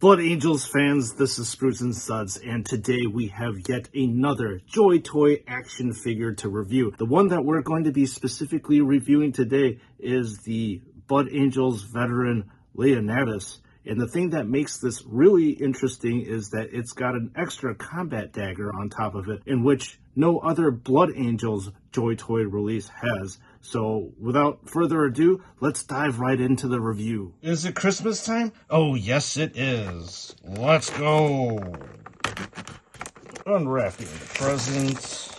Blood Angels fans, this is Spruce and Suds, and today we have yet another JoyToy action figure to review. The one that we're going to be specifically reviewing today is the Blood Angels veteran Laenatus. And the thing that makes this really interesting is that it's got an extra combat dagger on top of it, in which no other Blood Angels JoyToy release has. So without further ado, let's dive right into the review. Is it Christmas time? Oh yes it is. Let's go. Unwrapping the present.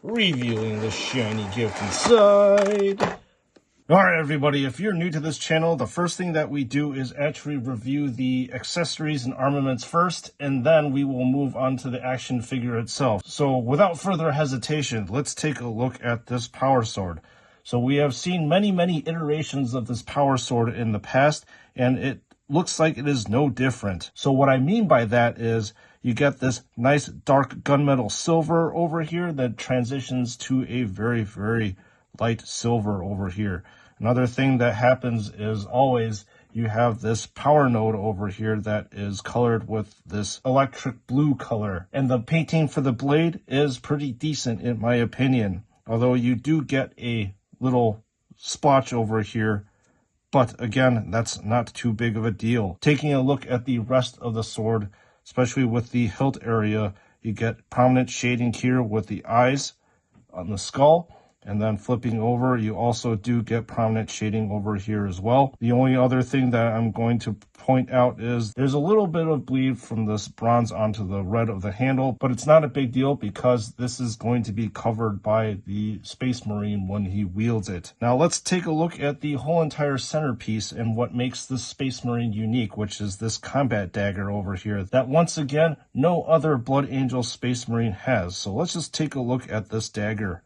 Revealing the shiny gift inside. Alright everybody, if you're new to this channel, the first thing that we do is actually review the accessories and armaments first, and then we will move on to the action figure itself. So without further hesitation, let's take a look at this power sword. So we have seen many iterations of this power sword in the past, and it looks like it is no different. So what I mean by that is you get this nice dark gunmetal silver over here that transitions to a very light silver over here. Another thing that happens is always you have this power node over here that is colored with this electric blue color. And the painting for the blade is pretty decent in my opinion. Although you do get a little splotch over here. But again, that's not too big of a deal. Taking a look at the rest of the sword, especially with the hilt area, you get prominent shading here with the eyes on the skull. And then flipping over, you also do get prominent shading over here as well. The only other thing that I'm going to point out is there's a little bit of bleed from this bronze onto the red of the handle, but it's not a big deal because this is going to be covered by the Space Marine when he wields it. Now let's take a look at the whole entire centerpiece and what makes this Space Marine unique, which is this combat dagger over here that once again, no other Blood Angel Space Marine has. So let's just take a look at this dagger.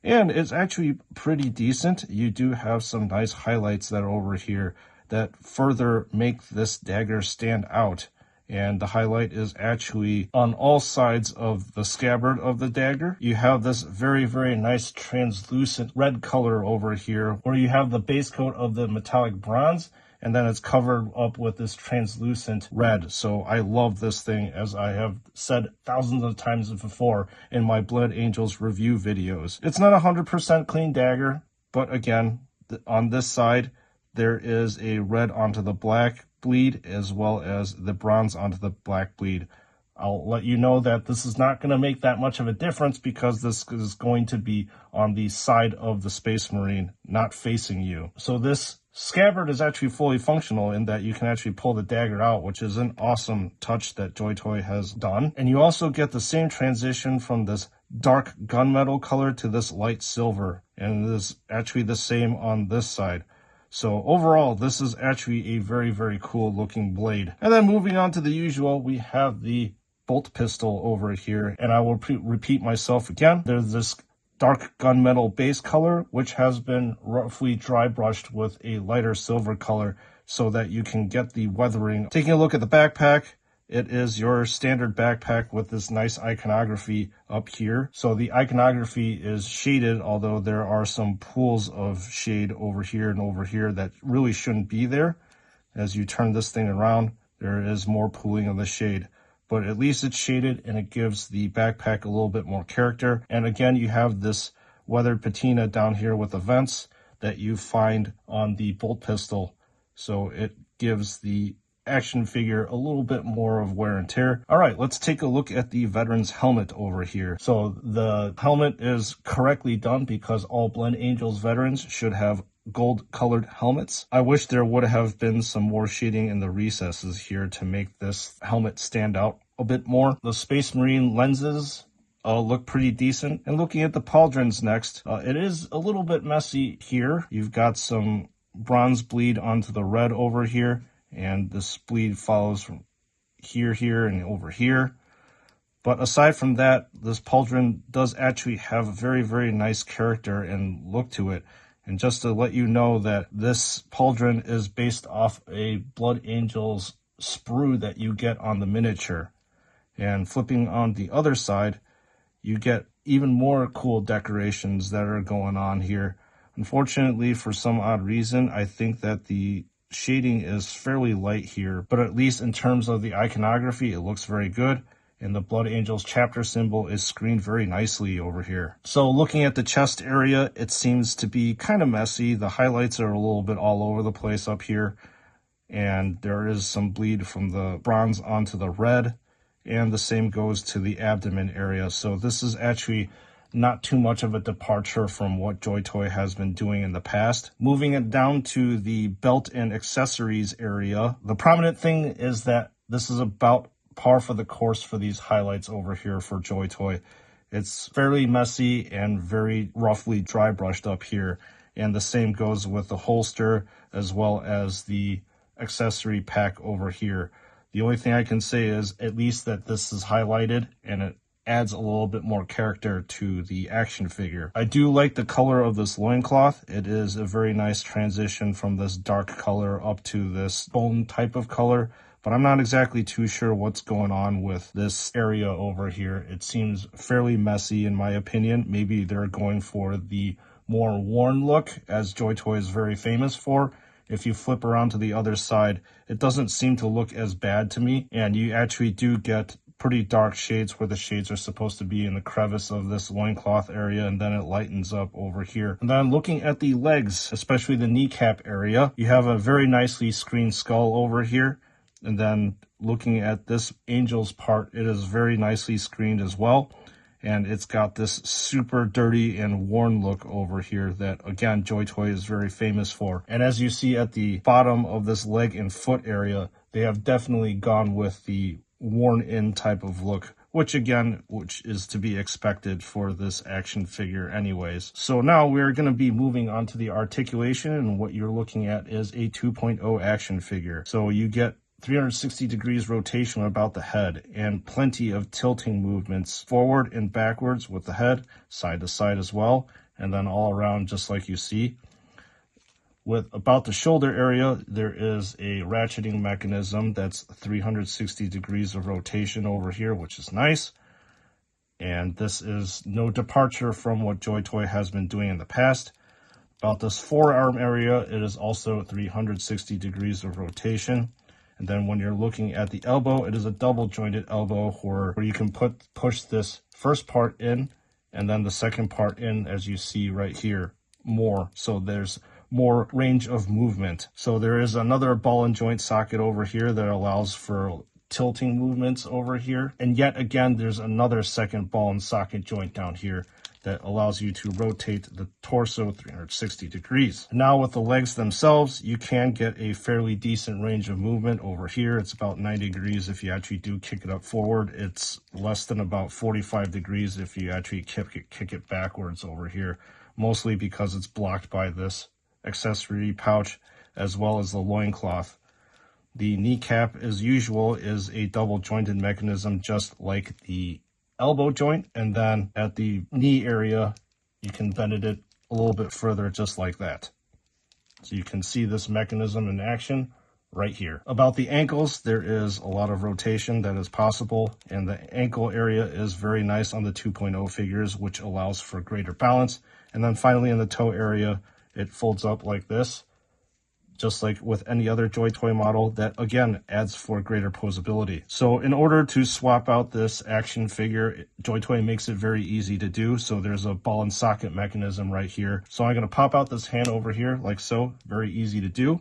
And it's actually pretty decent. You do have some nice highlights that are over here that further make this dagger stand out. And the highlight is actually on all sides of the scabbard of the dagger. You have this very nice translucent red color over here, where you have the base coat of the metallic bronze, and then it's covered up with this translucent red. So I love this thing, as I have said thousands of times before in my Blood Angels review videos. It's not 100% clean dagger, but again, on this side, there is a red onto the black bleed, as well as the bronze onto the black bleed. I'll let you know that this is not going to make that much of a difference because this is going to be on the side of the Space Marine, not facing you. So this scabbard is actually fully functional in that you can actually pull the dagger out, which is an awesome touch that JoyToy has done. And you also get the same transition from this dark gunmetal color to this light silver. And it is actually the same on this side. So overall, this is actually a very cool looking blade. And then moving on to the usual, we have the bolt pistol over here. And I will repeat myself again. There's this dark gunmetal base color, which has been roughly dry brushed with a lighter silver color so that you can get the weathering. Taking a look at the backpack, it is your standard backpack with this nice iconography up here. So the iconography is shaded, although there are some pools of shade over here and over here that really shouldn't be there. As you turn this thing around, there is more pooling of the shade. But at least it's shaded and it gives the backpack a little bit more character. And again, you have this weathered patina down here with the vents that you find on the bolt pistol. So it gives the action figure a little bit more of wear and tear. All right, let's take a look at the veteran's helmet over here. So the helmet is correctly done because all Blood Angels veterans should have gold colored helmets. I wish there would have been some more shading in the recesses here to make this helmet stand out a bit more. The Space Marine lenses look pretty decent. And looking at the pauldrons next, it is a little bit messy here. You've got some bronze bleed onto the red over here, and this bleed follows from here, and over here. But aside from that, this pauldron does actually have a very nice character and look to it. And just to let you know that this pauldron is based off a Blood Angels sprue that you get on the miniature. And flipping on the other side, you get even more cool decorations that are going on here. Unfortunately, for some odd reason, I think that the shading is fairly light here, but at least in terms of the iconography, it looks very good. And the Blood Angels chapter symbol is screened very nicely over here. So looking at the chest area, it seems to be kind of messy. The highlights are a little bit all over the place up here. And there is some bleed from the bronze onto the red. And the same goes to the abdomen area. So this is actually not too much of a departure from what JoyToy has been doing in the past. Moving it down to the belt and accessories area, the prominent thing is that this is about par for the course for these highlights over here for JoyToy. It's fairly messy and very roughly dry brushed up here. And the same goes with the holster as well as the accessory pack over here. The only thing I can say is at least that this is highlighted and it adds a little bit more character to the action figure. I do like the color of this loincloth. It is a very nice transition from this dark color up to this bone type of color, but I'm not exactly too sure what's going on with this area over here. It seems fairly messy in my opinion. Maybe they're going for the more worn look, as JoyToy is very famous for. If you flip around to the other side, it doesn't seem to look as bad to me, and you actually do get pretty dark shades where the shades are supposed to be in the crevice of this loincloth area, and then it lightens up over here. And then looking at the legs, especially the kneecap area, you have a very nicely screened skull over here. And then looking at this angel's part, it is very nicely screened as well. And it's got this super dirty and worn look over here that, again, JoyToy is very famous for. And as you see at the bottom of this leg and foot area, they have definitely gone with the worn-in type of look, which is to be expected for this action figure anyways. So now we're going to be moving on to the articulation, and what you're looking at is a 2.0 action figure. So you get 360 degrees rotation about the head and plenty of tilting movements forward and backwards with the head, side to side as well, and then all around just like you see. With about the shoulder area, there is a ratcheting mechanism that's 360 degrees of rotation over here, which is nice. And this is no departure from what JoyToy has been doing in the past. About this forearm area, it is also 360 degrees of rotation. And then when you're looking at the elbow, it is a double jointed elbow where you can push this first part in and then the second part in, as you see right here, more. So there's more range of movement. So there is another ball and joint socket over here that allows for tilting movements over here. And yet again, there's another second ball and socket joint down here that allows you to rotate the torso 360 degrees. Now with the legs themselves, you can get a fairly decent range of movement over here. It's about 90 degrees if you actually do kick it up forward. It's less than about 45 degrees if you actually kick it backwards over here, mostly because it's blocked by this accessory pouch as well as the loincloth. The kneecap, as usual, is a double jointed mechanism just like the elbow joint, and then at the knee area you can bend it a little bit further just like that. So you can see this mechanism in action right here. About the ankles, there is a lot of rotation that is possible, and the ankle area is very nice on the 2.0 figures, which allows for greater balance. And then finally in the toe area, it folds up like this, just like with any other JoyToy model. That again adds for greater posability. So in order to swap out this action figure, JoyToy makes it very easy to do. So there's a ball and socket mechanism right here. So I'm going to pop out this hand over here like so, very easy to do.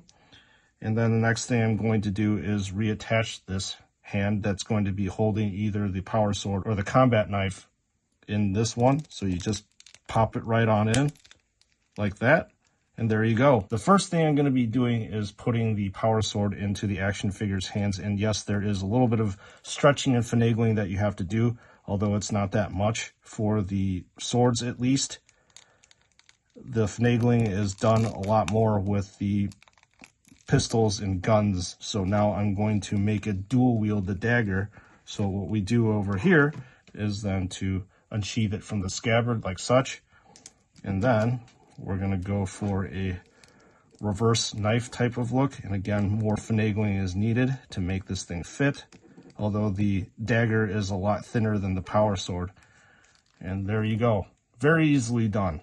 And then the next thing I'm going to do is reattach this hand that's going to be holding either the power sword or the combat knife in this one. So you just pop it right on in like that. And there you go. The first thing I'm going to be doing is putting the power sword into the action figure's hands. And yes, there is a little bit of stretching and finagling that you have to do, although it's not that much for the swords at least. The finagling is done a lot more with the pistols and guns. So now I'm going to make it dual wield the dagger. So what we do over here is then to unsheath it from the scabbard like such. And then we're going to go for a reverse knife type of look. And again, more finagling is needed to make this thing fit, although the dagger is a lot thinner than the power sword. And there you go. Very easily done.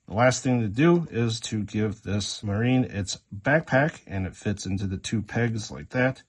The last thing to do is to give this Marine its backpack, and it fits into the 2 pegs like that.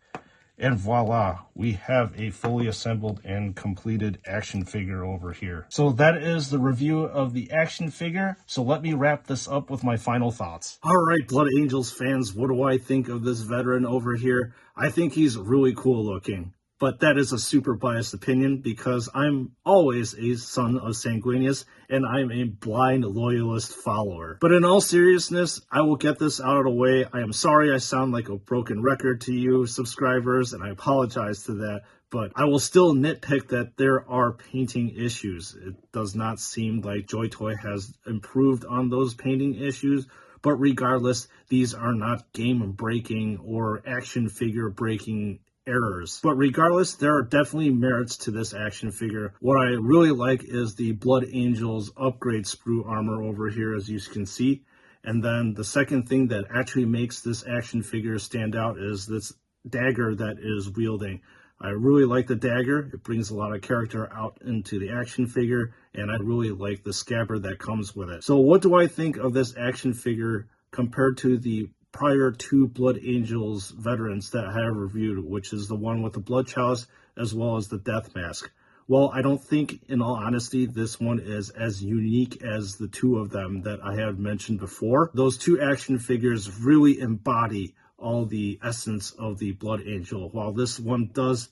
And voila, we have a fully assembled and completed action figure over here. So that is the review of the action figure. So let me wrap this up with my final thoughts. All right, Blood Angels fans, what do I think of this veteran over here? I think he's really cool looking. But that is a super biased opinion because I'm always a son of Sanguinius and I'm a blind loyalist follower. But in all seriousness, I will get this out of the way. I am sorry I sound like a broken record to you subscribers, and I apologize to that. But I will still nitpick that there are painting issues. It does not seem like JoyToy has improved on those painting issues. But regardless, these are not game-breaking or action figure-breaking errors. But regardless, there are definitely merits to this action figure. What I really like is the Blood Angels upgrade sprue armor over here, as you can see. And then the second thing that actually makes this action figure stand out is this dagger that is wielding. I really like the dagger. It brings a lot of character out into the action figure, and I really like the scabbard that comes with it. So what do I think of this action figure compared to the prior 2 Blood Angels veterans that I have reviewed, which is the one with the blood chalice as well as the death mask? Well, I don't think, in all honesty, this one is as unique as the 2 of them that I have mentioned before. Those 2 action figures really embody all the essence of the Blood Angel. While this one does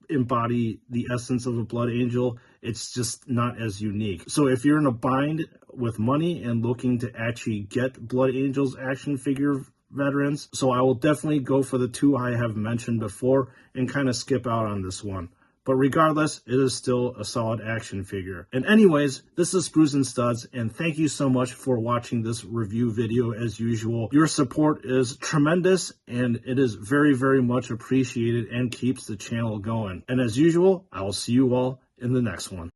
embody the essence of a Blood Angel, it's just not as unique. So if you're in a bind with money and looking to actually get Blood Angels action figure veterans, so I will definitely go for the 2 I have mentioned before and kind of skip out on this one. But regardless, it is still a solid action figure. And anyways, this is Sprues and Studs, and thank you so much for watching this review video as usual. Your support is tremendous, and it is very, very much appreciated and keeps the channel going. And as usual, I will see you all in the next one.